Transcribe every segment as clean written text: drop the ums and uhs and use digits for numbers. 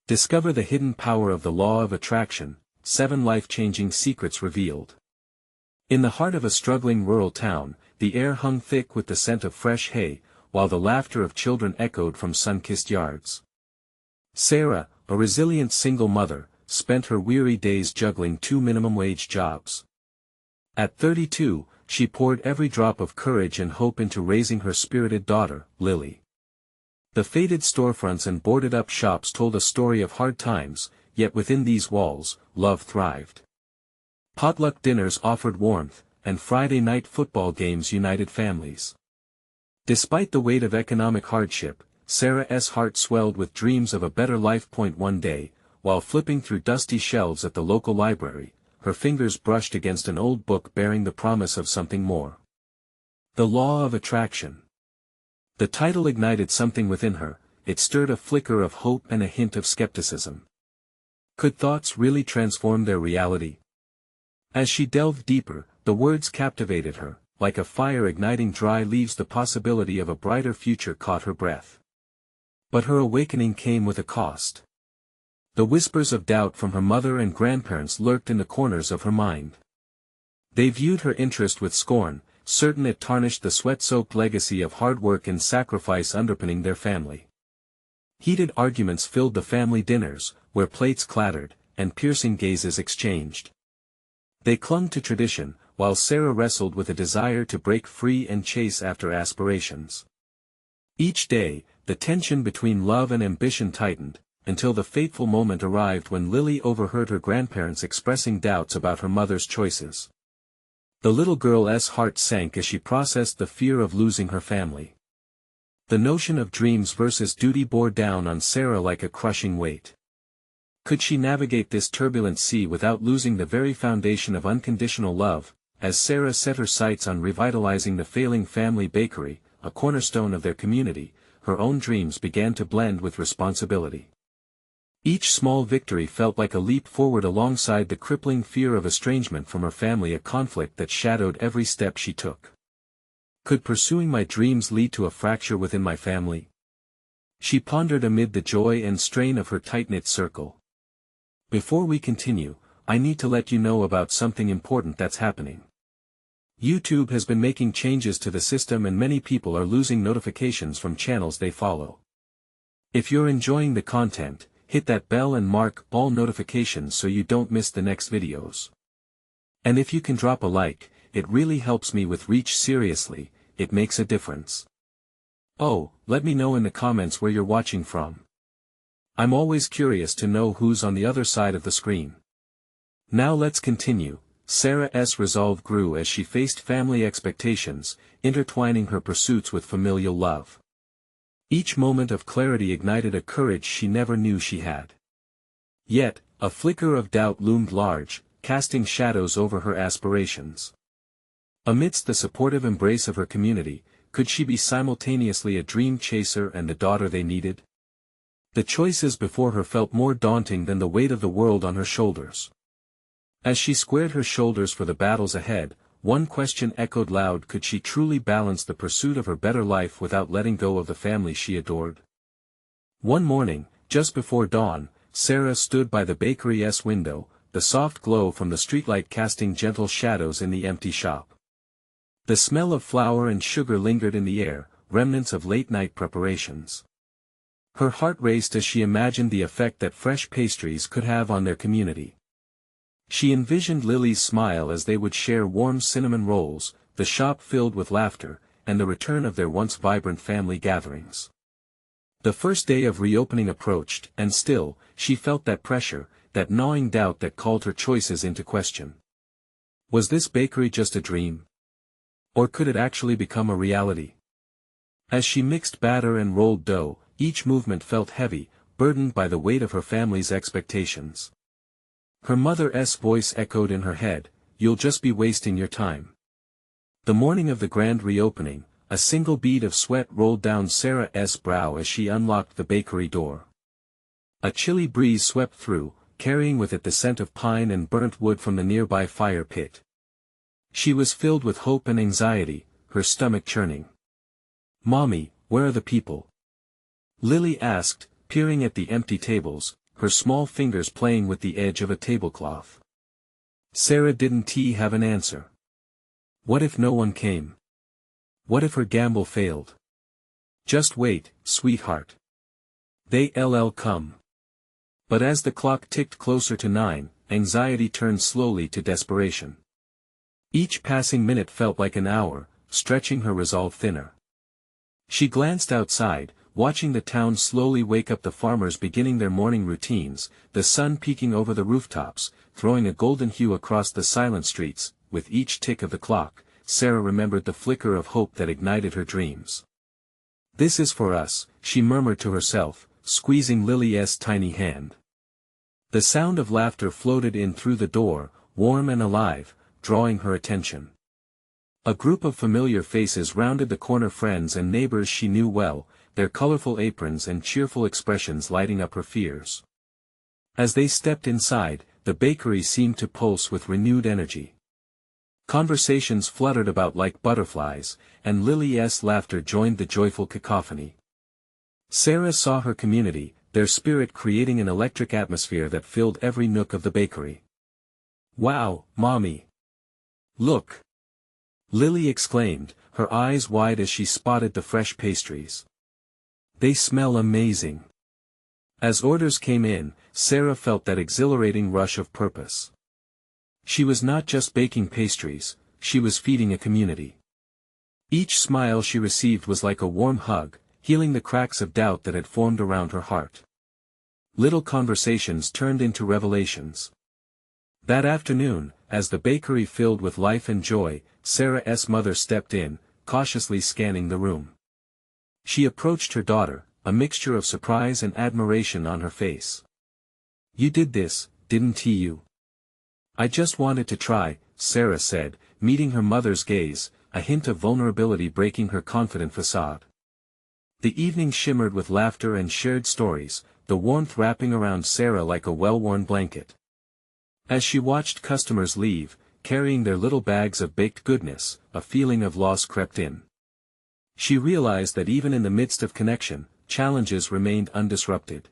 Discover the hidden power of the law of attraction, 7 life-changing secrets revealed. In the heart of a struggling rural town, the air hung thick with the scent of fresh hay, while the laughter of children echoed from sun-kissed yards. Sarah, a resilient single mother, spent her weary days juggling 2 minimum-wage jobs. At 32, she poured every drop of courage and hope into raising her spirited daughter, Lily. The faded storefronts and boarded-up shops told a story of hard times, yet within these walls, love thrived. Potluck dinners offered warmth, and Friday night football games united families. Despite the weight of economic hardship, Sarah's heart swelled with dreams of a better life. One day, while flipping through dusty shelves at the local library, her fingers brushed against an old book bearing the promise of something more. The Law of Attraction. The title ignited something within her, it stirred a flicker of hope and a hint of skepticism. Could thoughts really transform their reality? As she delved deeper, the words captivated her, like a fire igniting dry leaves. The possibility of a brighter future caught her breath. But her awakening came with a cost. The whispers of doubt from her mother and grandparents lurked in the corners of her mind. They viewed her interest with scorn, certain it tarnished the sweat-soaked legacy of hard work and sacrifice underpinning their family. Heated arguments filled the family dinners, where plates clattered, and piercing gazes exchanged. They clung to tradition, while Sarah wrestled with a desire to break free and chase after aspirations. Each day, the tension between love and ambition tightened, until the fateful moment arrived when Lily overheard her grandparents expressing doubts about her mother's choices. The little girl's heart sank as she processed the fear of losing her family. The notion of dreams versus duty bore down on Sarah like a crushing weight. Could she navigate this turbulent sea without losing the very foundation of unconditional love? As Sarah set her sights on revitalizing the failing family bakery, a cornerstone of their community, her own dreams began to blend with responsibility. Each small victory felt like a leap forward alongside the crippling fear of estrangement from her family, a conflict that shadowed every step she took. Could pursuing my dreams lead to a fracture within my family? She pondered amid the joy and strain of her tight-knit circle. Before we continue, I need to let you know about something important that's happening. YouTube has been making changes to the system and many people are losing notifications from channels they follow. If you're enjoying the content, hit that bell and mark all notifications so you don't miss the next videos. And if you can drop a like, it really helps me with reach. Seriously, it makes a difference. Oh, let me know in the comments where you're watching from. I'm always curious to know who's on the other side of the screen. Now let's continue. Sarah's resolve grew as she faced family expectations, intertwining her pursuits with familial love. Each moment of clarity ignited a courage she never knew she had. Yet, a flicker of doubt loomed large, casting shadows over her aspirations. Amidst the supportive embrace of her community, could she be simultaneously a dream chaser and the daughter they needed? The choices before her felt more daunting than the weight of the world on her shoulders. As she squared her shoulders for the battles ahead, one question echoed loud: could she truly balance the pursuit of her better life without letting go of the family she adored? One morning, just before dawn, Sarah stood by the bakery's window, the soft glow from the streetlight casting gentle shadows in the empty shop. The smell of flour and sugar lingered in the air, remnants of late-night preparations. Her heart raced as she imagined the effect that fresh pastries could have on their community. She envisioned Lily's smile as they would share warm cinnamon rolls, the shop filled with laughter, and the return of their once vibrant family gatherings. The first day of reopening approached, and still, she felt that pressure, that gnawing doubt that called her choices into question. Was this bakery just a dream? Or could it actually become a reality? As she mixed batter and rolled dough, each movement felt heavy, burdened by the weight of her family's expectations. Her mother's voice echoed in her head, "You'll just be wasting your time." The morning of the grand reopening, a single bead of sweat rolled down Sarah's brow as she unlocked the bakery door. A chilly breeze swept through, carrying with it the scent of pine and burnt wood from the nearby fire pit. She was filled with hope and anxiety, her stomach churning. "Mommy, where are the people?" Lily asked, peering at the empty tables, her small fingers playing with the edge of a tablecloth. Sarah didn't have an answer. What if no one came? What if her gamble failed? Just wait, sweetheart. They'll come. But as the clock ticked closer to 9, anxiety turned slowly to desperation. Each passing minute felt like an hour, stretching her resolve thinner. She glanced outside, watching the town slowly wake up, the farmers beginning their morning routines, the sun peeking over the rooftops, throwing a golden hue across the silent streets. With each tick of the clock, Sarah remembered the flicker of hope that ignited her dreams. "This is for us," she murmured to herself, squeezing Lily's tiny hand. The sound of laughter floated in through the door, warm and alive, drawing her attention. A group of familiar faces rounded the corner, friends and neighbors she knew well, their colorful aprons and cheerful expressions lighting up her fears. As they stepped inside, the bakery seemed to pulse with renewed energy. Conversations fluttered about like butterflies, and Lily's laughter joined the joyful cacophony. Sarah saw her community, their spirit creating an electric atmosphere that filled every nook of the bakery. "Wow, Mommy! Look!" Lily exclaimed, her eyes wide as she spotted the fresh pastries. "They smell amazing." As orders came in, Sarah felt that exhilarating rush of purpose. She was not just baking pastries, she was feeding a community. Each smile she received was like a warm hug, healing the cracks of doubt that had formed around her heart. Little conversations turned into revelations. That afternoon, as the bakery filled with life and joy, Sarah's mother stepped in, cautiously scanning the room. She approached her daughter, a mixture of surprise and admiration on her face. "You did this, didn't you?" "I just wanted to try," Sarah said, meeting her mother's gaze, a hint of vulnerability breaking her confident facade. The evening shimmered with laughter and shared stories, the warmth wrapping around Sarah like a well-worn blanket. As she watched customers leave, carrying their little bags of baked goodness, a feeling of loss crept in. She realized that even in the midst of connection, challenges remained undisrupted.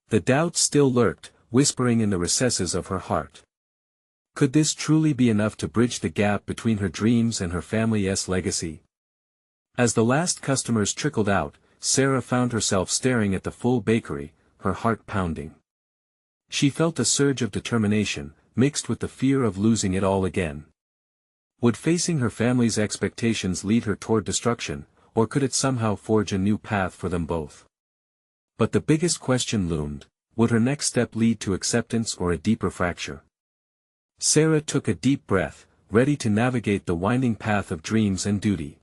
The doubts still lurked, whispering in the recesses of her heart. Could this truly be enough to bridge the gap between her dreams and her family's legacy? As the last customers trickled out, Sarah found herself staring at the full bakery, her heart pounding. She felt a surge of determination, mixed with the fear of losing it all again. Would facing her family's expectations lead her toward destruction, or could it somehow forge a new path for them both? But the biggest question loomed: would her next step lead to acceptance or a deeper fracture? Sarah took a deep breath, ready to navigate the winding path of dreams and duty.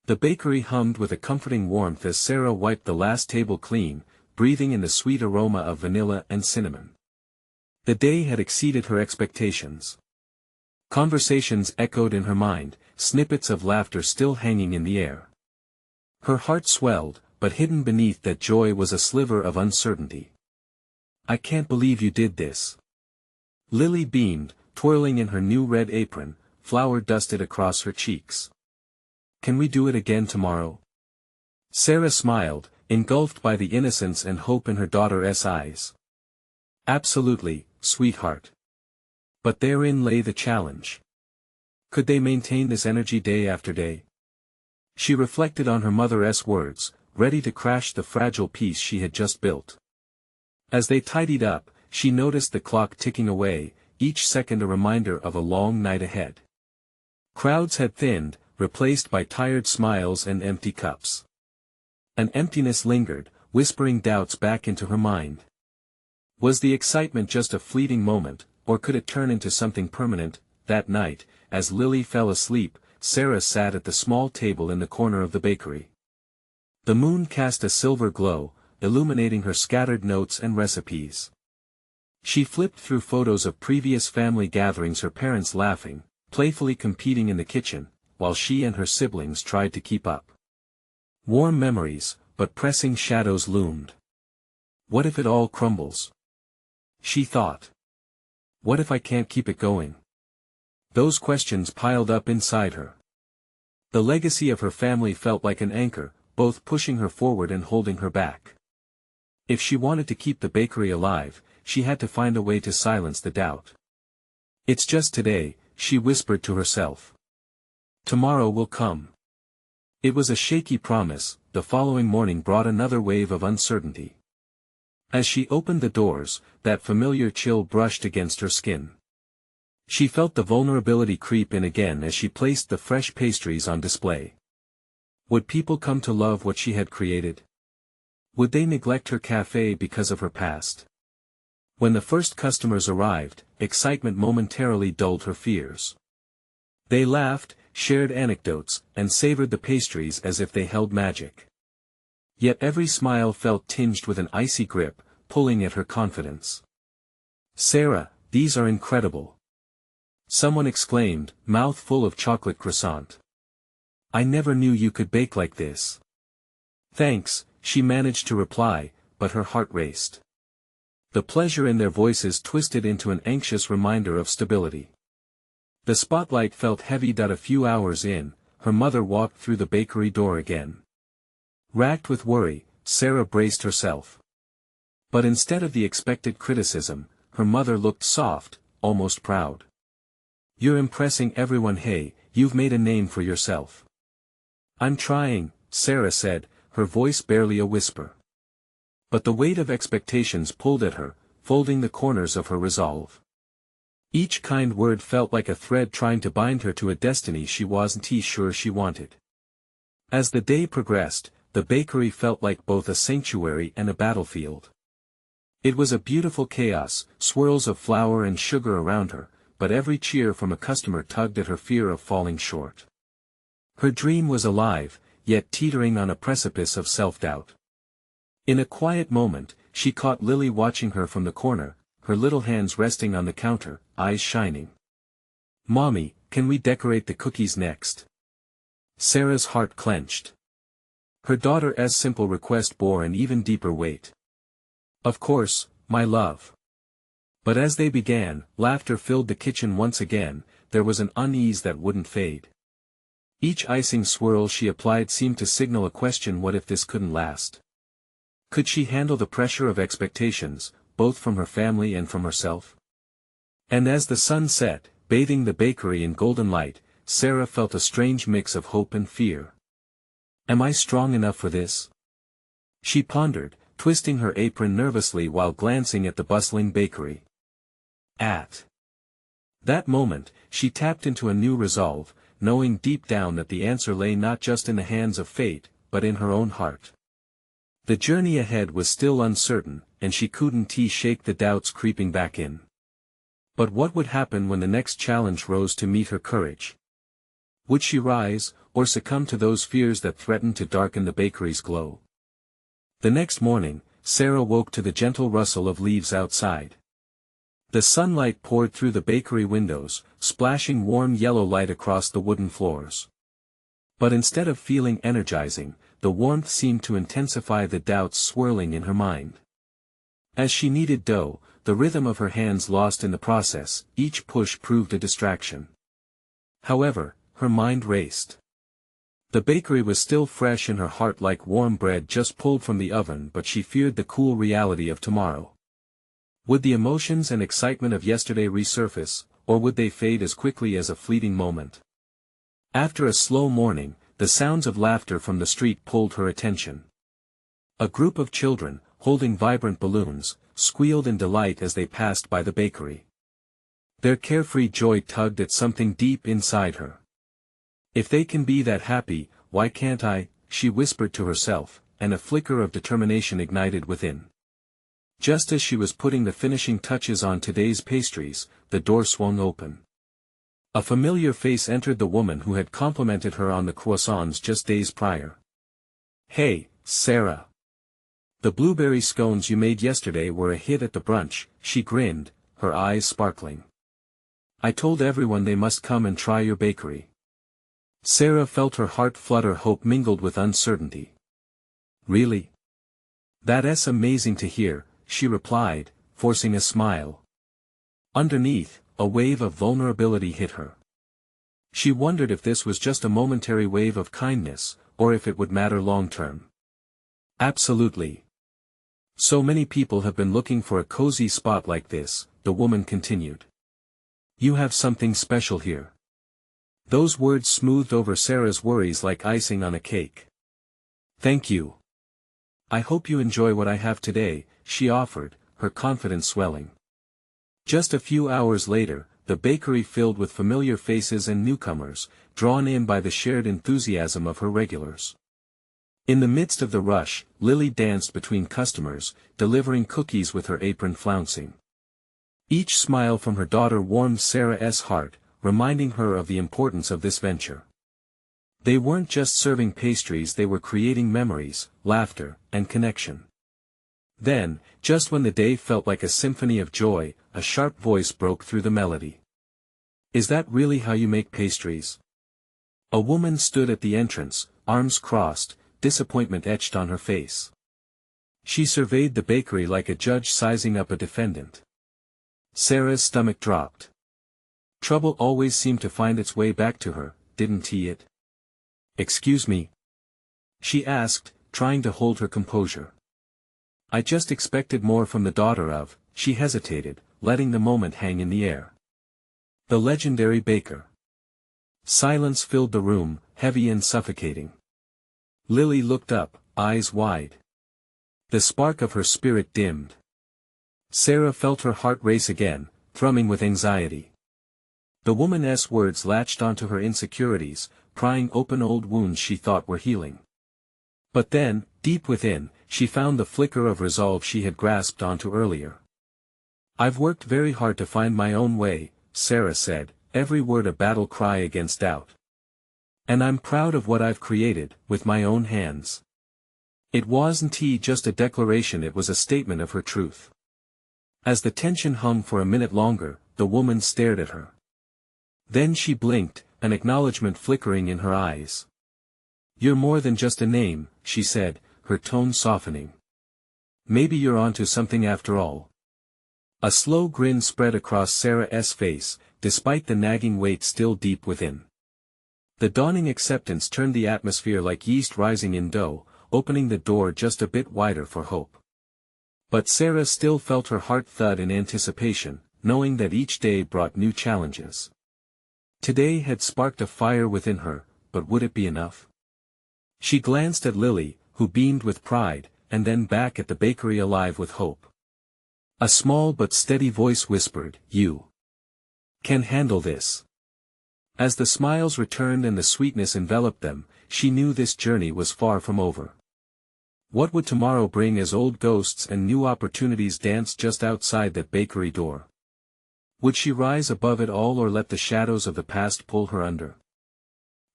The bakery hummed with a comforting warmth as Sarah wiped the last table clean, breathing in the sweet aroma of vanilla and cinnamon. The day had exceeded her expectations. Conversations echoed in her mind, snippets of laughter still hanging in the air. Her heart swelled, but hidden beneath that joy was a sliver of uncertainty. "I can't believe you did this." Lily beamed, twirling in her new red apron, flour dusted across her cheeks. "Can we do it again tomorrow?" Sarah smiled, engulfed by the innocence and hope in her daughter's eyes. "Absolutely, sweetheart." But therein lay the challenge. Could they maintain this energy day after day? She reflected on her mother's words, ready to crash the fragile piece she had just built. As they tidied up, she noticed the clock ticking away, each second a reminder of a long night ahead. Crowds had thinned, replaced by tired smiles and empty cups. An emptiness lingered, whispering doubts back into her mind. Was the excitement just a fleeting moment, or could it turn into something permanent? That night, as Lily fell asleep, Sarah sat at the small table in the corner of the bakery. The moon cast a silver glow, illuminating her scattered notes and recipes. She flipped through photos of previous family gatherings, her parents laughing, playfully competing in the kitchen, while she and her siblings tried to keep up. Warm memories, but pressing shadows loomed. What if it all crumbles? She thought. What if I can't keep it going? Those questions piled up inside her. The legacy of her family felt like an anchor, both pushing her forward and holding her back. If she wanted to keep the bakery alive, she had to find a way to silence the doubt. "It's just today," she whispered to herself. "Tomorrow will come." It was a shaky promise. The following morning brought another wave of uncertainty. As she opened the doors, that familiar chill brushed against her skin. She felt the vulnerability creep in again as she placed the fresh pastries on display. Would people come to love what she had created? Would they neglect her cafe because of her past? When the first customers arrived, excitement momentarily dulled her fears. They laughed, shared anecdotes, and savored the pastries as if they held magic. Yet every smile felt tinged with an icy grip, pulling at her confidence. "Sarah, these are incredible!" someone exclaimed, mouth full of chocolate croissant. "I never knew you could bake like this." "Thanks," she managed to reply, but her heart raced. The pleasure in their voices twisted into an anxious reminder of stability. The spotlight felt heavy. A few hours in, her mother walked through the bakery door again. Racked with worry, Sarah braced herself. But instead of the expected criticism, her mother looked soft, almost proud. "You're impressing everyone. Hey, you've made a name for yourself." "I'm trying," Sarah said, her voice barely a whisper. But the weight of expectations pulled at her, folding the corners of her resolve. Each kind word felt like a thread trying to bind her to a destiny she wasn't sure she wanted. As the day progressed, the bakery felt like both a sanctuary and a battlefield. It was a beautiful chaos, swirls of flour and sugar around her, but every cheer from a customer tugged at her fear of falling short. Her dream was alive, yet teetering on a precipice of self-doubt. In a quiet moment, she caught Lily watching her from the corner, her little hands resting on the counter, eyes shining. "Mommy, can we decorate the cookies next?" Sarah's heart clenched. Her daughter's simple request bore an even deeper weight. "Of course, my love." But as they began, laughter filled the kitchen once again. There was an unease that wouldn't fade. Each icing swirl she applied seemed to signal a question: what if this couldn't last? Could she handle the pressure of expectations, both from her family and from herself? And as the sun set, bathing the bakery in golden light, Sarah felt a strange mix of hope and fear. "Am I strong enough for this?" she pondered, twisting her apron nervously while glancing at the bustling bakery. At that moment, she tapped into a new resolve, knowing deep down that the answer lay not just in the hands of fate, but in her own heart. The journey ahead was still uncertain, and she couldn't shake the doubts creeping back in. But what would happen when the next challenge rose to meet her courage? Would she rise, or succumb to those fears that threatened to darken the bakery's glow? The next morning, Sarah woke to the gentle rustle of leaves outside. The sunlight poured through the bakery windows, splashing warm yellow light across the wooden floors. But instead of feeling energizing, the warmth seemed to intensify the doubts swirling in her mind. As she kneaded dough, the rhythm of her hands lost in the process, each push proved a distraction. However, her mind raced. The bakery was still fresh in her heart like warm bread just pulled from the oven, but she feared the cool reality of tomorrow. Would the emotions and excitement of yesterday resurface, or would they fade as quickly as a fleeting moment? After a slow morning, the sounds of laughter from the street pulled her attention. A group of children, holding vibrant balloons, squealed in delight as they passed by the bakery. Their carefree joy tugged at something deep inside her. "If they can be that happy, why can't I?" she whispered to herself, and a flicker of determination ignited within. Just as she was putting the finishing touches on today's pastries, the door swung open. A familiar face entered, the woman who had complimented her on the croissants just days prior. "Hey, Sarah. The blueberry scones you made yesterday were a hit at the brunch," she grinned, her eyes sparkling. "I told everyone they must come and try your bakery." Sarah felt her heart flutter, hope mingled with uncertainty. "Really? That's amazing to hear," she replied, forcing a smile. Underneath, a wave of vulnerability hit her. She wondered if this was just a momentary wave of kindness, or if it would matter long-term. "Absolutely. So many people have been looking for a cozy spot like this, the woman continued. You have something special here. Those words smoothed over Sarah's worries like icing on a cake. Thank you. I hope you enjoy what I have today, she offered, her confidence swelling. Just a few hours later, the bakery filled with familiar faces and newcomers, drawn in by the shared enthusiasm of her regulars. In the midst of the rush, Lily danced between customers, delivering cookies with her apron flouncing. Each smile from her daughter warmed Sarah's heart, reminding her of the importance of this venture. They weren't just serving pastries, they were creating memories, laughter, and connection. Then, just when the day felt like a symphony of joy, a sharp voice broke through the melody. Is that really how you make pastries? A woman stood at the entrance, arms crossed, disappointment etched on her face. She surveyed the bakery like a judge sizing up a defendant. Sarah's stomach dropped. Trouble always seemed to find its way back to her, didn't it? Excuse me? She asked, trying to hold her composure. I just expected more from the daughter of, she hesitated, letting the moment hang in the air. The legendary baker. Silence filled the room, heavy and suffocating. Lily looked up, eyes wide. The spark of her spirit dimmed. Sarah felt her heart race again, thrumming with anxiety. The woman's words latched onto her insecurities, prying open old wounds she thought were healing. But then, deep within, she found the flicker of resolve she had grasped onto earlier. I've worked very hard to find my own way, Sarah said, every word a battle cry against doubt. And I'm proud of what I've created, with my own hands. It wasn't just a declaration, it was a statement of her truth. As the tension hung for a minute longer, the woman stared at her. Then she blinked, an acknowledgement flickering in her eyes. You're more than just a name, she said, her tone softening. Maybe you're onto something after all. A slow grin spread across Sarah's face, despite the nagging weight still deep within. The dawning acceptance turned the atmosphere like yeast rising in dough, opening the door just a bit wider for hope. But Sarah still felt her heart thud in anticipation, knowing that each day brought new challenges. Today had sparked a fire within her, but would it be enough? She glanced at Lily, who beamed with pride, and then back at the bakery alive with hope. A small but steady voice whispered, "You can handle this." As the smiles returned and the sweetness enveloped them, she knew this journey was far from over. What would tomorrow bring as old ghosts and new opportunities danced just outside that bakery door? Would she rise above it all or let the shadows of the past pull her under?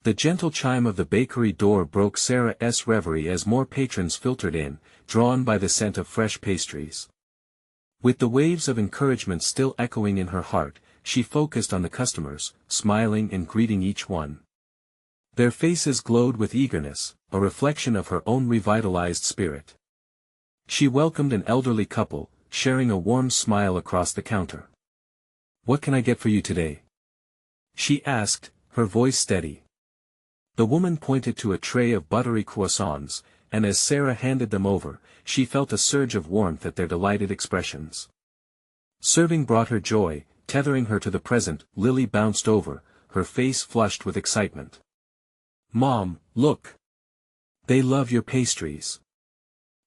The gentle chime of the bakery door broke Sarah's reverie as more patrons filtered in, drawn by the scent of fresh pastries. With the waves of encouragement still echoing in her heart, she focused on the customers, smiling and greeting each one. Their faces glowed with eagerness, a reflection of her own revitalized spirit. She welcomed an elderly couple, sharing a warm smile across the counter. "What can I get for you today?" she asked, her voice steady. The woman pointed to a tray of buttery croissants, and as Sarah handed them over, she felt a surge of warmth at their delighted expressions. Serving brought her joy, tethering her to the present. Lily bounced over, her face flushed with excitement. "Mom, look! They love your pastries."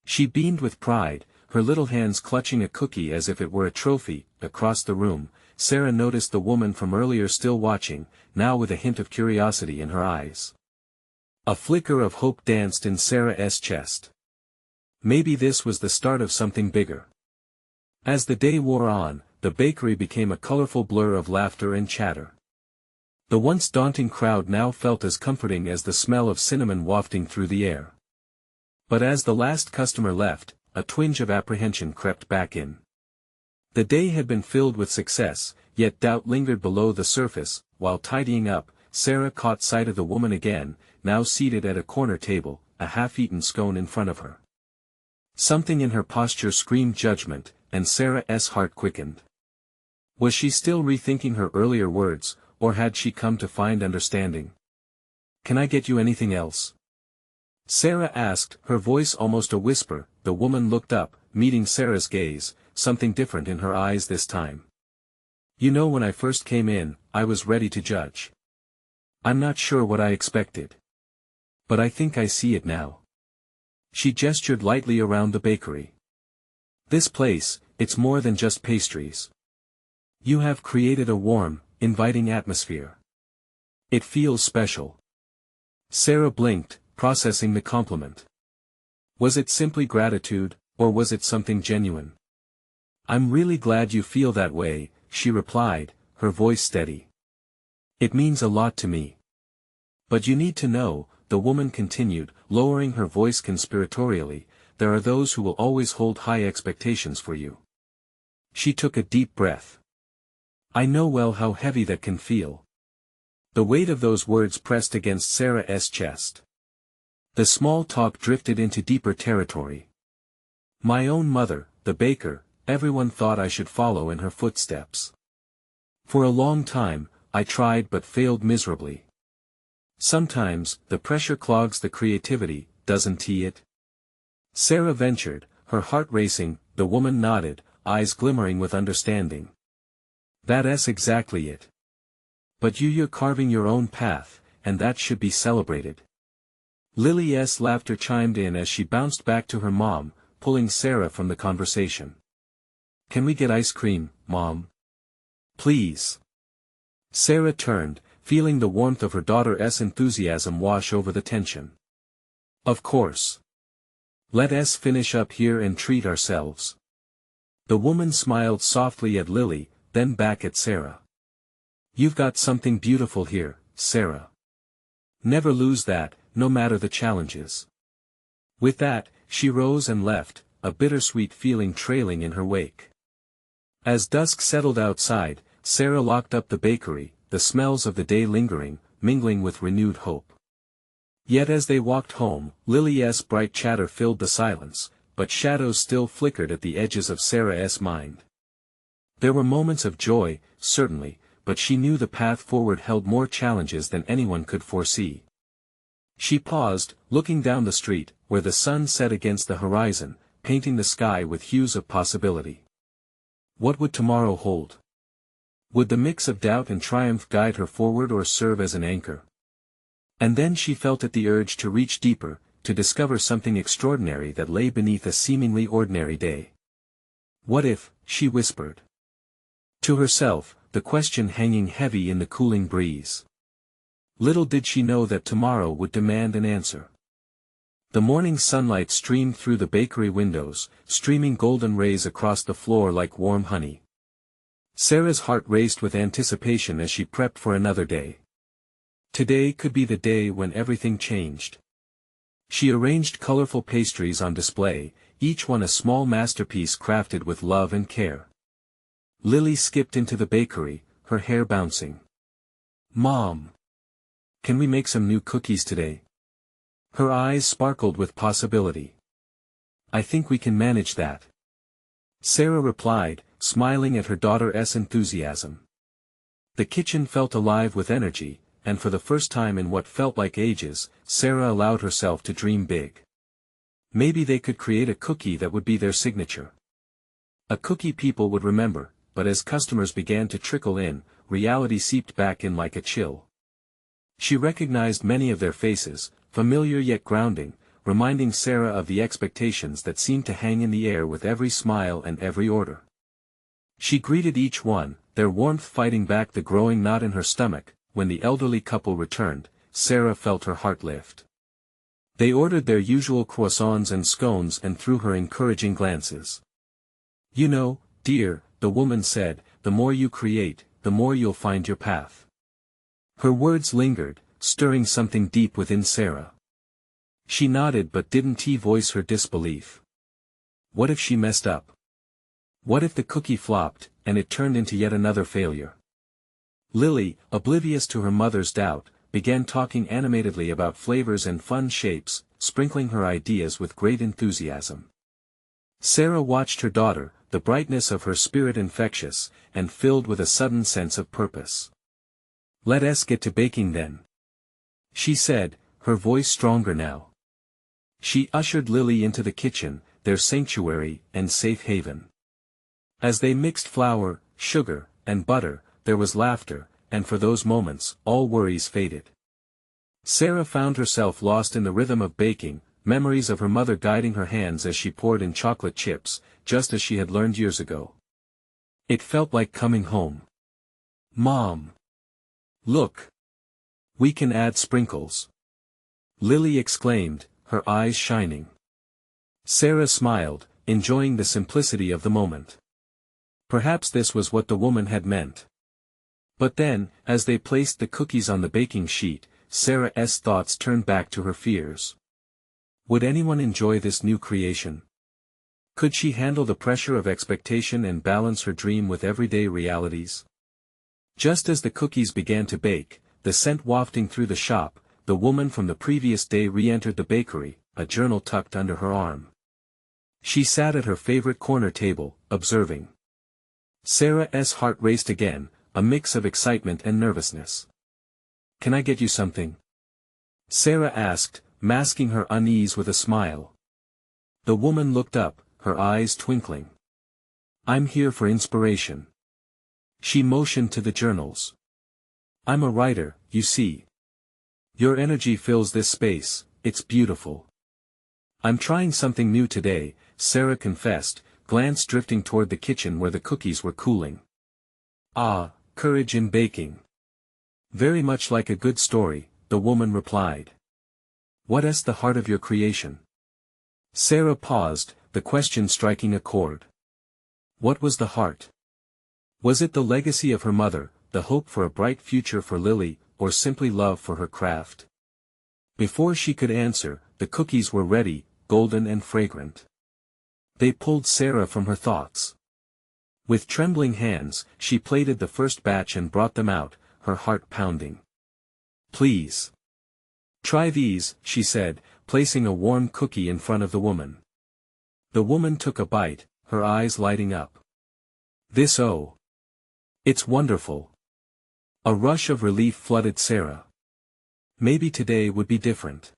She beamed with pride, her little hands clutching a cookie as if it were a trophy. Across the room, Sarah noticed the woman from earlier still watching, now with a hint of curiosity in her eyes. A flicker of hope danced in Sarah's chest. Maybe this was the start of something bigger. As the day wore on, the bakery became a colorful blur of laughter and chatter. The once daunting crowd now felt as comforting as the smell of cinnamon wafting through the air. But as the last customer left, a twinge of apprehension crept back in. The day had been filled with success, yet doubt lingered below the surface. While tidying up, Sarah caught sight of the woman again, now seated at a corner table, a half-eaten scone in front of her. Something in her posture screamed judgment, and Sarah's heart quickened. Was she still rethinking her earlier words, or had she come to find understanding? "Can I get you anything else?" Sarah asked, her voice almost a whisper. The woman looked up, meeting Sarah's gaze, something different in her eyes this time. You know, when I first came in, I was ready to judge. I'm not sure what I expected. But I think I see it now. She gestured lightly around the bakery. This place, it's more than just pastries. You have created a warm, inviting atmosphere. It feels special. Sarah blinked, processing the compliment. Was it simply gratitude, or was it something genuine? I'm really glad you feel that way, she replied, her voice steady. It means a lot to me. But you need to know, the woman continued, lowering her voice conspiratorially, there are those who will always hold high expectations for you. She took a deep breath. I know well how heavy that can feel. The weight of those words pressed against Sarah's chest. The small talk drifted into deeper territory. My own mother, the baker, everyone thought I should follow in her footsteps. For a long time, I tried but failed miserably. Sometimes, the pressure clogs the creativity, doesn't it? Sarah ventured, her heart racing. The woman nodded, eyes glimmering with understanding. That's exactly it. But you're carving your own path, and that should be celebrated. Lily's laughter chimed in as she bounced back to her mom, pulling Sarah from the conversation. Can we get ice cream, Mom? Please. Sarah turned, feeling the warmth of her daughter's enthusiasm wash over the tension. Of course. Let us finish up here and treat ourselves. The woman smiled softly at Lily, then back at Sarah. You've got something beautiful here, Sarah. Never lose that, no matter the challenges. With that, she rose and left, a bittersweet feeling trailing in her wake. As dusk settled outside, Sarah locked up the bakery, the smells of the day lingering, mingling with renewed hope. Yet as they walked home, Lily's bright chatter filled the silence, but shadows still flickered at the edges of Sarah's mind. There were moments of joy, certainly, but she knew the path forward held more challenges than anyone could foresee. She paused, looking down the street, where the sun set against the horizon, painting the sky with hues of possibility. What would tomorrow hold? Would the mix of doubt and triumph guide her forward or serve as an anchor? And then she felt the urge to reach deeper, to discover something extraordinary that lay beneath a seemingly ordinary day. What if, she whispered to herself, the question hanging heavy in the cooling breeze. Little did she know that tomorrow would demand an answer. The morning sunlight streamed through the bakery windows, streaming golden rays across the floor like warm honey. Sarah's heart raced with anticipation as she prepped for another day. Today could be the day when everything changed. She arranged colorful pastries on display, each one a small masterpiece crafted with love and care. Lily skipped into the bakery, her hair bouncing. Mom! Can we make some new cookies today? Her eyes sparkled with possibility. I think we can manage that. Sarah replied, smiling at her daughter's enthusiasm. The kitchen felt alive with energy, and for the first time in what felt like ages, Sarah allowed herself to dream big. Maybe they could create a cookie that would be their signature. A cookie people would remember, but as customers began to trickle in, reality seeped back in like a chill. She recognized many of their faces, familiar yet grounding, reminding Sarah of the expectations that seemed to hang in the air with every smile and every order. She greeted each one, their warmth fighting back the growing knot in her stomach. When the elderly couple returned, Sarah felt her heart lift. They ordered their usual croissants and scones and threw her encouraging glances. You know, dear, the woman said, the more you create, the more you'll find your path. Her words lingered, stirring something deep within Sarah. She nodded but didn't voice her disbelief. What if she messed up? What if the cookie flopped, and it turned into yet another failure? Lily, oblivious to her mother's doubt, began talking animatedly about flavors and fun shapes, sprinkling her ideas with great enthusiasm. Sarah watched her daughter, the brightness of her spirit infectious, and filled with a sudden sense of purpose. Let us get to baking then, she said, her voice stronger now. She ushered Lily into the kitchen, their sanctuary and safe haven. As they mixed flour, sugar, and butter, there was laughter, and for those moments, all worries faded. Sarah found herself lost in the rhythm of baking, memories of her mother guiding her hands as she poured in chocolate chips, just as she had learned years ago. It felt like coming home. "Mom! Look! We can add sprinkles!" Lily exclaimed, her eyes shining. Sarah smiled, enjoying the simplicity of the moment. Perhaps this was what the woman had meant. But then, as they placed the cookies on the baking sheet, Sarah's thoughts turned back to her fears. Would anyone enjoy this new creation? Could she handle the pressure of expectation and balance her dream with everyday realities? Just as the cookies began to bake, the scent wafting through the shop, the woman from the previous day re-entered the bakery, a journal tucked under her arm. She sat at her favorite corner table, observing. Sarah's heart raced again, a mix of excitement and nervousness. "Can I get you something?" Sarah asked, masking her unease with a smile. The woman looked up, her eyes twinkling. "I'm here for inspiration." She motioned to the journals. "I'm a writer, you see. Your energy fills this space, it's beautiful." "I'm trying something new today," Sarah confessed, glance drifting toward the kitchen where the cookies were cooling. "Ah, courage in baking." "Very much like a good story," the woman replied. "What's the heart of your creation?" Sarah paused, the question striking a chord. What was the heart? Was it the legacy of her mother, the hope for a bright future for Lily, or simply love for her craft? Before she could answer, the cookies were ready, golden and fragrant. They pulled Sarah from her thoughts. With trembling hands, she plated the first batch and brought them out, her heart pounding. "Please. Try these," she said, placing a warm cookie in front of the woman. The woman took a bite, her eyes lighting up. "Oh. It's wonderful." A rush of relief flooded Sarah. Maybe today would be different.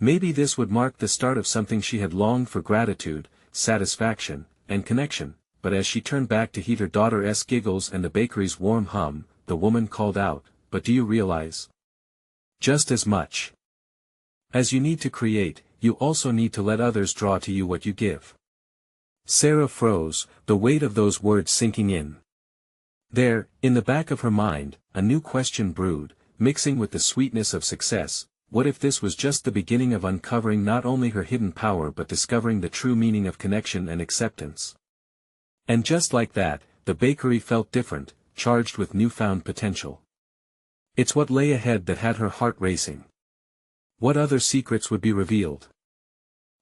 Maybe this would mark the start of something she had longed for: gratitude, satisfaction, and connection. But as she turned back to heed her daughter's giggles and the bakery's warm hum, the woman called out, "But do you realize? Just as much as you need to create, you also need to let others draw to you what you give." Sarah froze, the weight of those words sinking in. There, in the back of her mind, a new question brewed, mixing with the sweetness of success. What if this was just the beginning of uncovering not only her hidden power but discovering the true meaning of connection and acceptance? And just like that, the bakery felt different, charged with newfound potential. It's what lay ahead that had her heart racing. What other secrets would be revealed?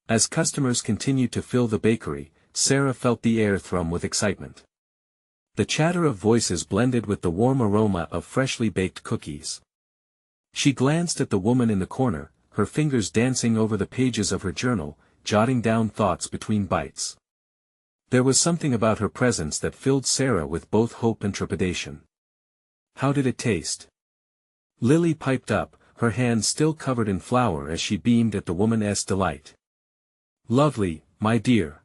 As customers continued to fill the bakery, Sarah felt the air thrum with excitement. The chatter of voices blended with the warm aroma of freshly baked cookies. She glanced at the woman in the corner, her fingers dancing over the pages of her journal, jotting down thoughts between bites. There was something about her presence that filled Sarah with both hope and trepidation. "How did it taste?" Lily piped up, her hands still covered in flour as she beamed at the woman's delight. "Lovely, my dear.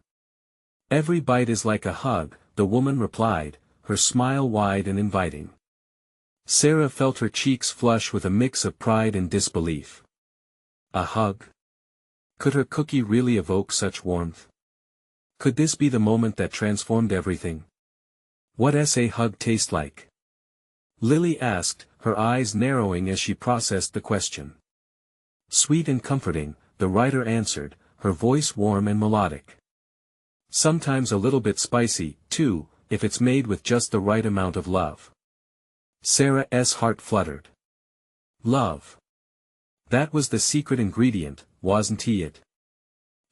Every bite is like a hug," the woman replied, her smile wide and inviting. Sarah felt her cheeks flush with a mix of pride and disbelief. A hug? Could her cookie really evoke such warmth? Could this be the moment that transformed everything? What's a hug taste like? Lily asked, her eyes narrowing as she processed the question. "Sweet and comforting," the writer answered, her voice warm and melodic. "Sometimes a little bit spicy, too, if it's made with just the right amount of love." Sarah's heart fluttered. Love. That was the secret ingredient, wasn't it?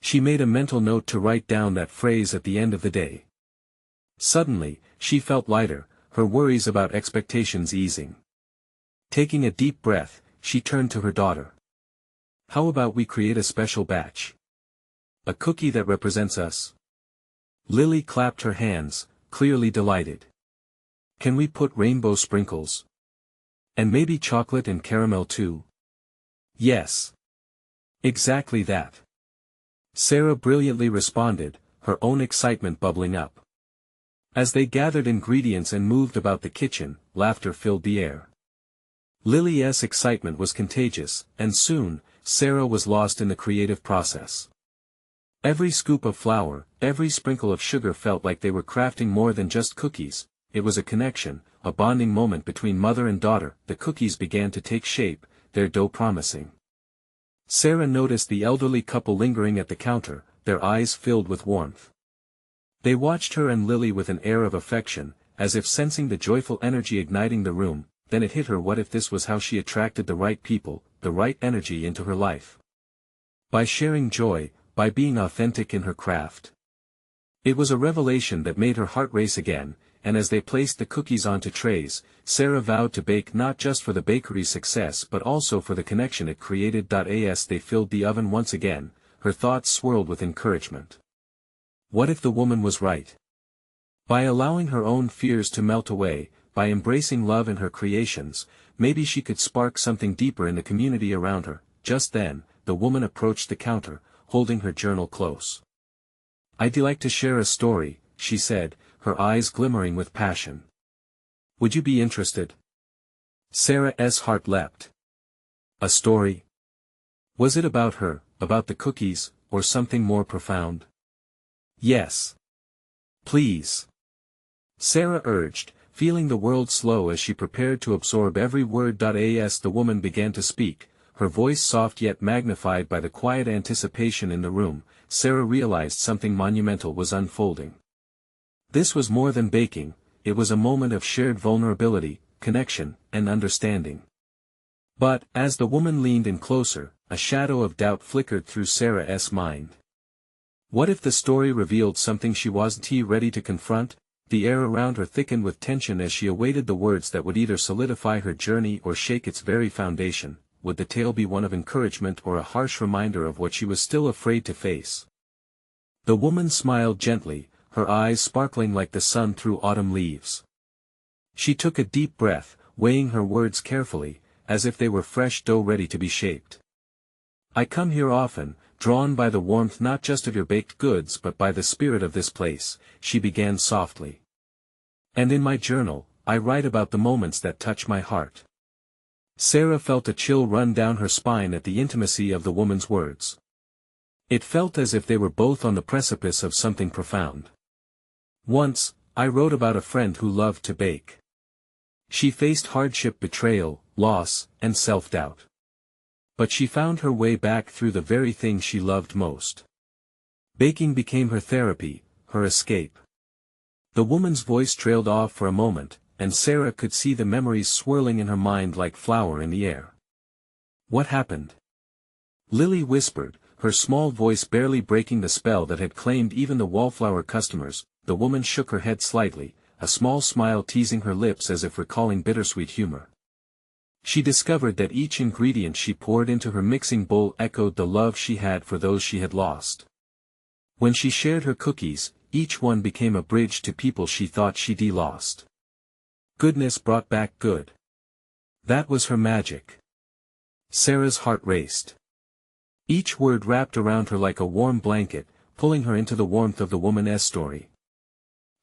She made a mental note to write down that phrase at the end of the day. Suddenly, she felt lighter, her worries about expectations easing. Taking a deep breath, she turned to her daughter. "How about we create a special batch? A cookie that represents us?" Lily clapped her hands, clearly delighted. "Can we put rainbow sprinkles? And maybe chocolate and caramel too?" "Yes. Exactly that. Sarah brilliantly responded, her own excitement bubbling up. As they gathered ingredients and moved about the kitchen, laughter filled the air. Lily's excitement was contagious, and soon, Sarah was lost in the creative process. Every scoop of flour, every sprinkle of sugar felt like they were crafting more than just cookies. It was a connection, a bonding moment between mother and daughter. The cookies began to take shape, their dough promising. Sarah noticed the elderly couple lingering at the counter, their eyes filled with warmth. They watched her and Lily with an air of affection, as if sensing the joyful energy igniting the room. Then it hit her, what if this was how she attracted the right people, the right energy into her life? By sharing joy, by being authentic in her craft. It was a revelation that made her heart race again, and as they placed the cookies onto trays, Sarah vowed to bake not just for the bakery's success but also for the connection it created. As they filled the oven once again, her thoughts swirled with encouragement. What if the woman was right? By allowing her own fears to melt away, by embracing love in her creations, maybe she could spark something deeper in the community around her. Just then, the woman approached the counter, holding her journal close. "I'd like to share a story," she said, her eyes glimmering with passion. "Would you be interested?" Sarah's heart leapt. A story? Was it about her, about the cookies, or something more profound? "Yes. Please," Sarah urged, feeling the world slow as she prepared to absorb every word. As the woman began to speak, her voice soft yet magnified by the quiet anticipation in the room, Sarah realized something monumental was unfolding. This was more than baking, it was a moment of shared vulnerability, connection, and understanding. But, as the woman leaned in closer, a shadow of doubt flickered through Sarah's mind. What if the story revealed something she wasn't ready to confront? The air around her thickened with tension as she awaited the words that would either solidify her journey or shake its very foundation. Would the tale be one of encouragement or a harsh reminder of what she was still afraid to face? The woman smiled gently, her eyes sparkling like the sun through autumn leaves. She took a deep breath, weighing her words carefully, as if they were fresh dough ready to be shaped. "I come here often, drawn by the warmth not just of your baked goods but by the spirit of this place," she began softly. "And in my journal, I write about the moments that touch my heart." Sarah felt a chill run down her spine at the intimacy of the woman's words. It felt as if they were both on the precipice of something profound. "Once, I wrote about a friend who loved to bake. She faced hardship, betrayal, loss, and self-doubt. But she found her way back through the very thing she loved most. Baking became her therapy, her escape." The woman's voice trailed off for a moment, and Sarah could see the memories swirling in her mind like flour in the air. "What happened?" Lily whispered, her small voice barely breaking the spell that had claimed even the wallflower customers. The woman shook her head slightly, a small smile teasing her lips as if recalling bittersweet humor. She discovered that each ingredient she poured into her mixing bowl echoed the love she had for those she had lost. When she shared her cookies, each one became a bridge to people she thought she'd lost. Goodness brought back good. That was her magic. Sarah's heart raced. Each word wrapped around her like a warm blanket, pulling her into the warmth of the woman's story.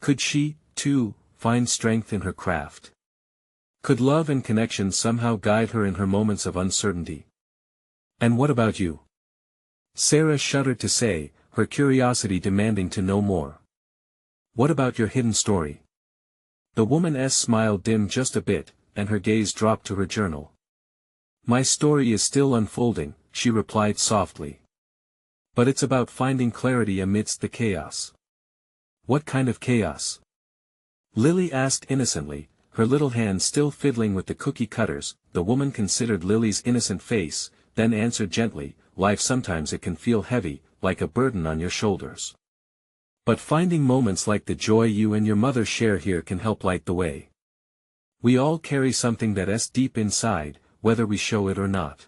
Could she, too, find strength in her craft? Could love and connection somehow guide her in her moments of uncertainty? "And what about you?" Sarah shuddered to say, her curiosity demanding to know more. "What about your hidden story?" The woman's smile dimmed just a bit, and her gaze dropped to her journal. "My story is still unfolding," she replied softly. "But it's about finding clarity amidst the chaos." "What kind of chaos?" Lily asked innocently, her little hand still fiddling with the cookie cutters. The woman considered Lily's innocent face, then answered gently, "Life sometimes it can feel heavy, like a burden on your shoulders. But finding moments like the joy you and your mother share here can help light the way. We all carry something that's deep inside, whether we show it or not."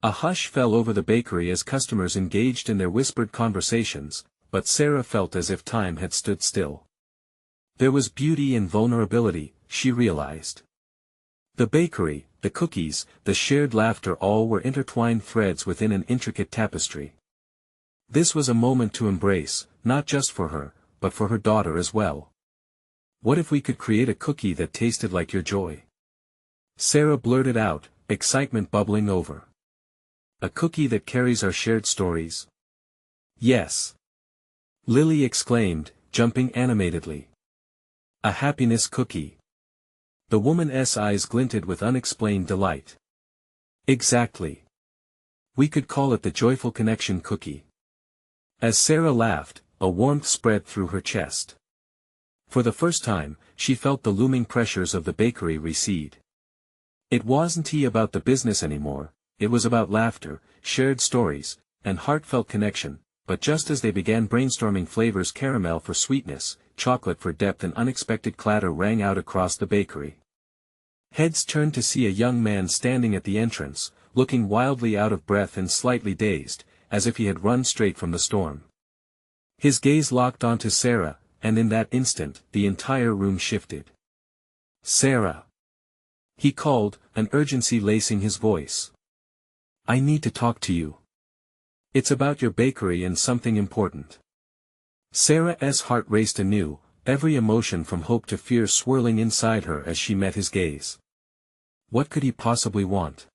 A hush fell over the bakery as customers engaged in their whispered conversations, but Sarah felt as if time had stood still. There was beauty in vulnerability, she realized. The bakery, the cookies, the shared laughter all were intertwined threads within an intricate tapestry. This was a moment to embrace, not just for her, but for her daughter as well. What if we could create a cookie that tasted like your joy? Sarah blurted out, excitement bubbling over. A cookie that carries our shared stories? Yes. Lily exclaimed, jumping animatedly. A happiness cookie. The woman's eyes glinted with unexplained delight. Exactly. We could call it the Joyful Connection cookie. As Sarah laughed, a warmth spread through her chest. For the first time, she felt the looming pressures of the bakery recede. It wasn't about the business anymore, it was about laughter, shared stories, and heartfelt connection, but just as they began brainstorming flavors, caramel for sweetness, chocolate for depth, and unexpected clatter rang out across the bakery. Heads turned to see a young man standing at the entrance, looking wildly out of breath and slightly dazed, as if he had run straight from the storm. His gaze locked onto Sarah, and in that instant, the entire room shifted. Sarah! He called, an urgency lacing his voice. I need to talk to you. It's about your bakery and something important. Sarah's heart raced anew, every emotion from hope to fear swirling inside her as she met his gaze. What could he possibly want?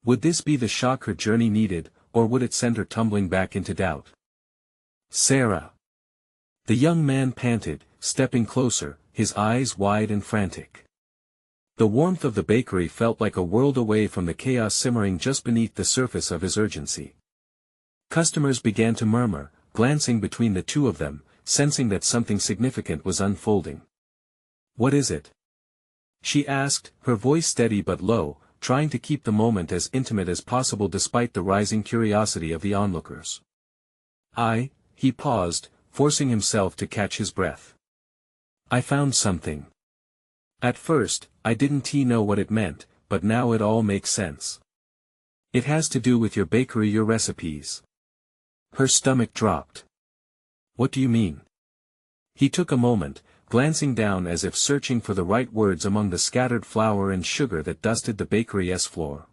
Would this be the shock her journey needed, or would it send her tumbling back into doubt? Sarah! The young man panted, stepping closer, his eyes wide and frantic. The warmth of the bakery felt like a world away from the chaos simmering just beneath the surface of his urgency. Customers began to murmur, glancing between the two of them, sensing that something significant was unfolding. What is it? She asked, her voice steady but low, trying to keep the moment as intimate as possible despite the rising curiosity of the onlookers. He paused, forcing himself to catch his breath. I found something. At first, I didn't know what it meant, but now it all makes sense. It has to do with your bakery, your recipes. Her stomach dropped. What do you mean? He took a moment, glancing down as if searching for the right words among the scattered flour and sugar that dusted the bakery's floor.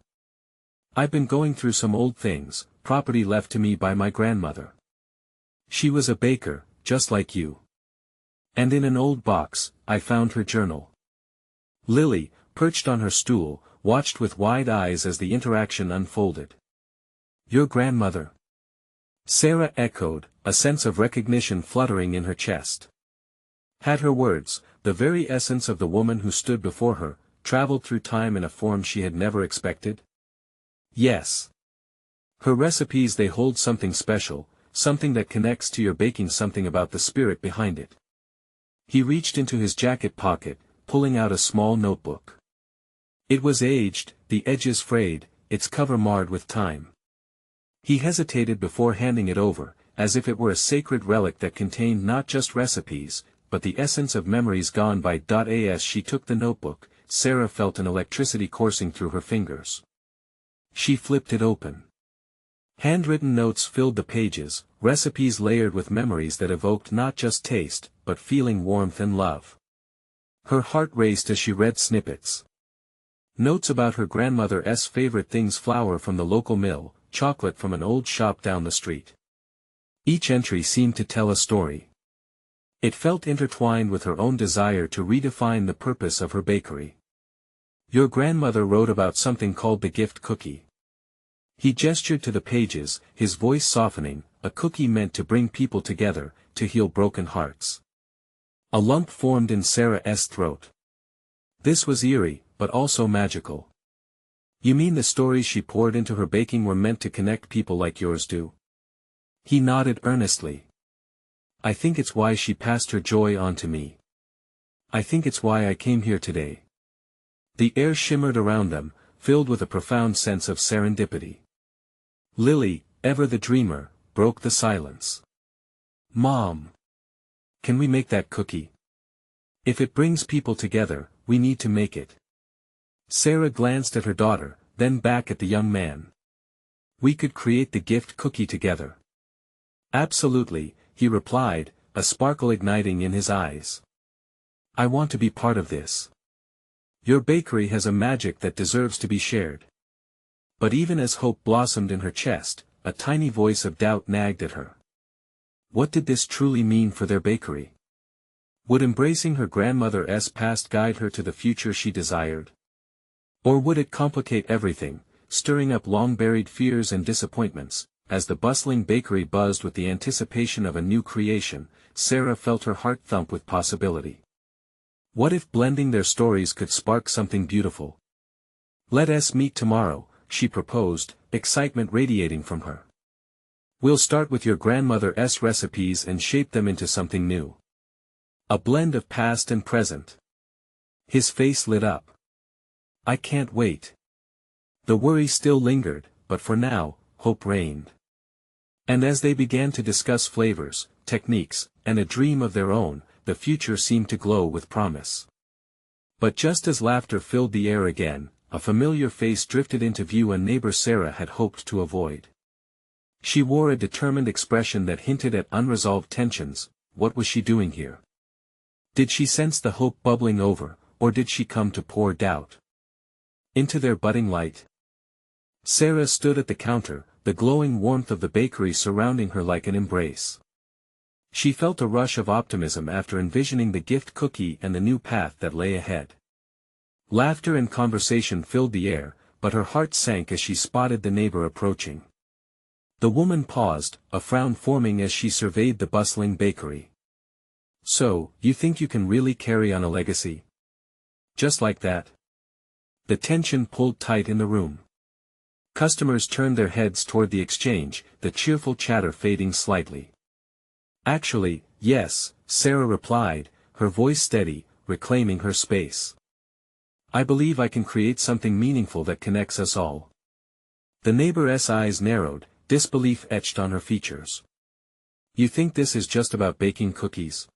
I've been going through some old things, property left to me by my grandmother. She was a baker, just like you. And in an old box, I found her journal. Lily, perched on her stool, watched with wide eyes as the interaction unfolded. Your grandmother? Sarah echoed, a sense of recognition fluttering in her chest. Had her words, the very essence of the woman who stood before her, traveled through time in a form she had never expected? Yes. Her recipes, they hold something special, something that connects to your baking, something about the spirit behind it. He reached into his jacket pocket, pulling out a small notebook. It was aged, the edges frayed, its cover marred with time. He hesitated before handing it over, as if it were a sacred relic that contained not just recipes, but the essence of memories gone by. As she took the notebook, Sarah felt an electricity coursing through her fingers. She flipped it open. Handwritten notes filled the pages, recipes layered with memories that evoked not just taste, but feeling, warmth and love. Her heart raced as she read snippets. Notes about her grandmother's favorite things: flour from the local mill, chocolate from an old shop down the street. Each entry seemed to tell a story. It felt intertwined with her own desire to redefine the purpose of her bakery. Your grandmother wrote about something called the gift cookie. He gestured to the pages, his voice softening, a cookie meant to bring people together, to heal broken hearts. A lump formed in Sarah's throat. This was eerie, but also magical. You mean the stories she poured into her baking were meant to connect people like yours do? He nodded earnestly. I think it's why she passed her joy on to me. I think it's why I came here today. The air shimmered around them, filled with a profound sense of serendipity. Lily, ever the dreamer, broke the silence. Mom! Can we make that cookie? If it brings people together, we need to make it. Sarah glanced at her daughter, then back at the young man. We could create the gift cookie together. Absolutely, he replied, a sparkle igniting in his eyes. I want to be part of this. Your bakery has a magic that deserves to be shared. But even as hope blossomed in her chest, a tiny voice of doubt nagged at her. What did this truly mean for their bakery? Would embracing her grandmother's past guide her to the future she desired? Or would it complicate everything, stirring up long-buried fears and disappointments? As the bustling bakery buzzed with the anticipation of a new creation, Sarah felt her heart thump with possibility. What if blending their stories could spark something beautiful? Let us meet tomorrow, she proposed, excitement radiating from her. We'll start with your grandmother's recipes and shape them into something new. A blend of past and present. His face lit up. I can't wait. The worry still lingered, but for now, hope reigned. And as they began to discuss flavors, techniques, and a dream of their own, the future seemed to glow with promise. But just as laughter filled the air again, a familiar face drifted into view, a neighbor Sarah had hoped to avoid. She wore a determined expression that hinted at unresolved tensions. What was she doing here? Did she sense the hope bubbling over, or did she come to pour doubt into their budding light? Sarah stood at the counter, the glowing warmth of the bakery surrounding her like an embrace. She felt a rush of optimism after envisioning the gift cookie and the new path that lay ahead. Laughter and conversation filled the air, but her heart sank as she spotted the neighbor approaching. The woman paused, a frown forming as she surveyed the bustling bakery. So, you think you can really carry on a legacy? Just like that? The tension pulled tight in the room. Customers turned their heads toward the exchange, the cheerful chatter fading slightly. Actually, yes, Sarah replied, her voice steady, reclaiming her space. I believe I can create something meaningful that connects us all. The neighbor's eyes narrowed, disbelief etched on her features. You think this is just about baking cookies?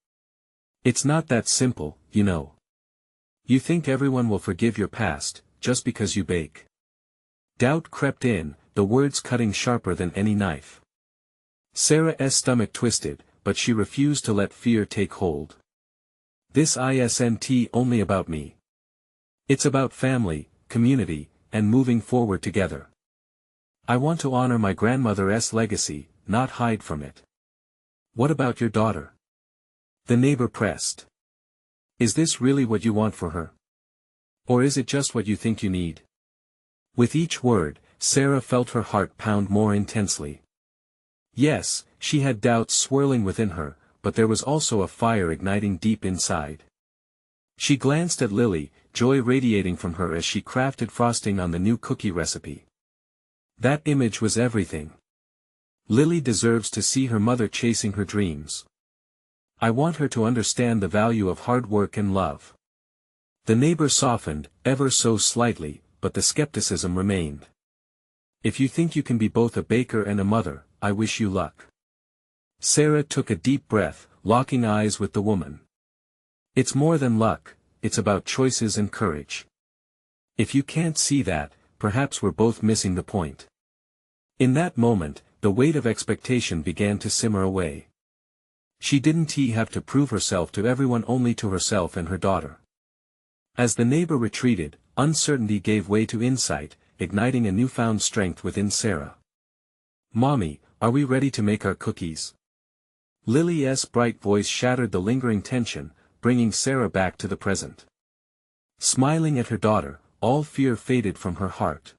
It's not that simple, you know. You think everyone will forgive your past, just because you bake. Doubt crept in, the words cutting sharper than any knife. Sarah's stomach twisted, but she refused to let fear take hold. This isn't only about me. It's about family, community, and moving forward together. I want to honor my grandmother's legacy, not hide from it. What about your daughter? The neighbor pressed. Is this really what you want for her? Or is it just what you think you need? With each word, Sarah felt her heart pound more intensely. Yes, she had doubts swirling within her, but there was also a fire igniting deep inside. She glanced at Lily, joy radiating from her as she crafted frosting on the new cookie recipe. That image was everything. Lily deserves to see her mother chasing her dreams. I want her to understand the value of hard work and love. The neighbor softened, ever so slightly, but the skepticism remained. If you think you can be both a baker and a mother, I wish you luck. Sarah took a deep breath, locking eyes with the woman. It's more than luck, it's about choices and courage. If you can't see that, perhaps we're both missing the point. In that moment, the weight of expectation began to simmer away. She didn't have to prove herself to everyone, only to herself and her daughter. As the neighbor retreated, uncertainty gave way to insight, igniting a newfound strength within Sarah. Mommy, are we ready to make our cookies? Lily's bright voice shattered the lingering tension, bringing Sarah back to the present. Smiling at her daughter, all fear faded from her heart.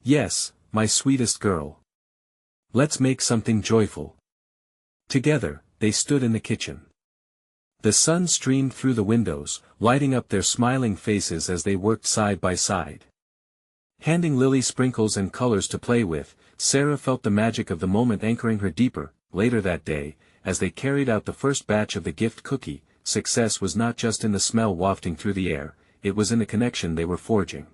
Yes, my sweetest girl. Let's make something joyful. Together, they stood in the kitchen. The sun streamed through the windows, lighting up their smiling faces as they worked side by side. Handing Lily sprinkles and colors to play with, Sarah felt the magic of the moment anchoring her deeper. Later that day, as they carried out the first batch of the gift cookie, success was not just in the smell wafting through the air, it was in the connection they were forging.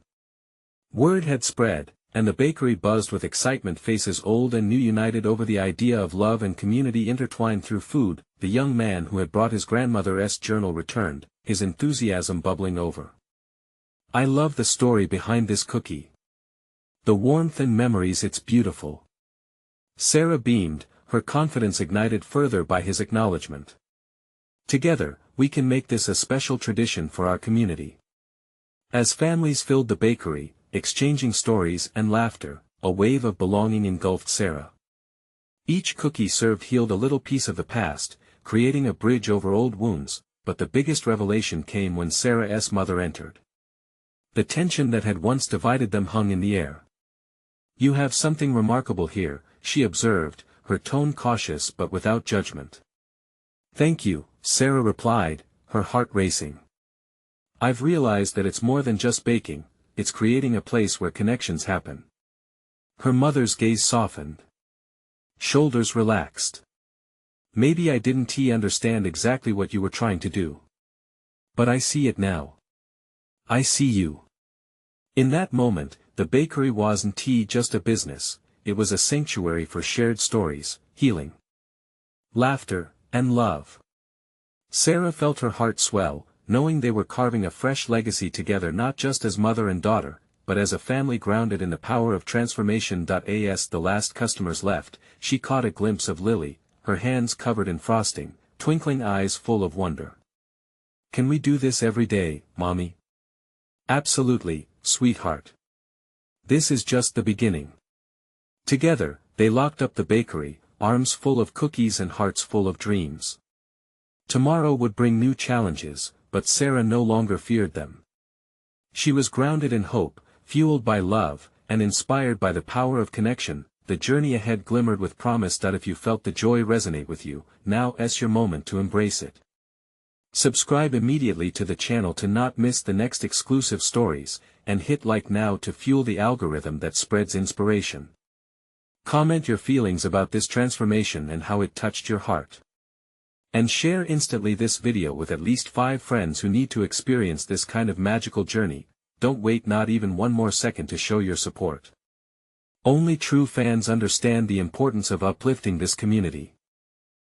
Word had spread, and the bakery buzzed with excitement, faces old and new united over the idea of love and community intertwined through food. The young man who had brought his grandmother's journal returned, his enthusiasm bubbling over. I love the story behind this cookie. The warmth and memories, it's beautiful. Sarah beamed, her confidence ignited further by his acknowledgement. Together, we can make this a special tradition for our community. As families filled the bakery, exchanging stories and laughter, a wave of belonging engulfed Sarah. Each cookie served healed a little piece of the past, creating a bridge over old wounds, but the biggest revelation came when Sarah's mother entered. The tension that had once divided them hung in the air. "You have something remarkable here," she observed, her tone cautious but without judgment. "Thank you," Sarah replied, her heart racing. "I've realized that it's more than just baking, it's creating a place where connections happen." Her mother's gaze softened. Shoulders relaxed. "Maybe I didn't understand exactly what you were trying to do. But I see it now. I see you." In that moment, the bakery wasn't just a business, it was a sanctuary for shared stories, healing, laughter, and love. Sarah felt her heart swell, knowing they were carving a fresh legacy together, not just as mother and daughter, but as a family grounded in the power of transformation. As the last customers left, she caught a glimpse of Lily, her hands covered in frosting, twinkling eyes full of wonder. "Can we do this every day, Mommy?" "Absolutely, sweetheart. This is just the beginning." Together, they locked up the bakery, arms full of cookies and hearts full of dreams. Tomorrow would bring new challenges, but Sarah no longer feared them. She was grounded in hope, fueled by love, and inspired by the power of connection. The journey ahead glimmered with promise. If you felt the joy resonate with you, now is your moment to embrace it. Subscribe immediately to the channel to not miss the next exclusive stories, and hit like now to fuel the algorithm that spreads inspiration. Comment your feelings about this transformation and how it touched your heart. And share instantly this video with at least 5 friends who need to experience this kind of magical journey. Don't wait not even one more second to show your support. Only true fans understand the importance of uplifting this community.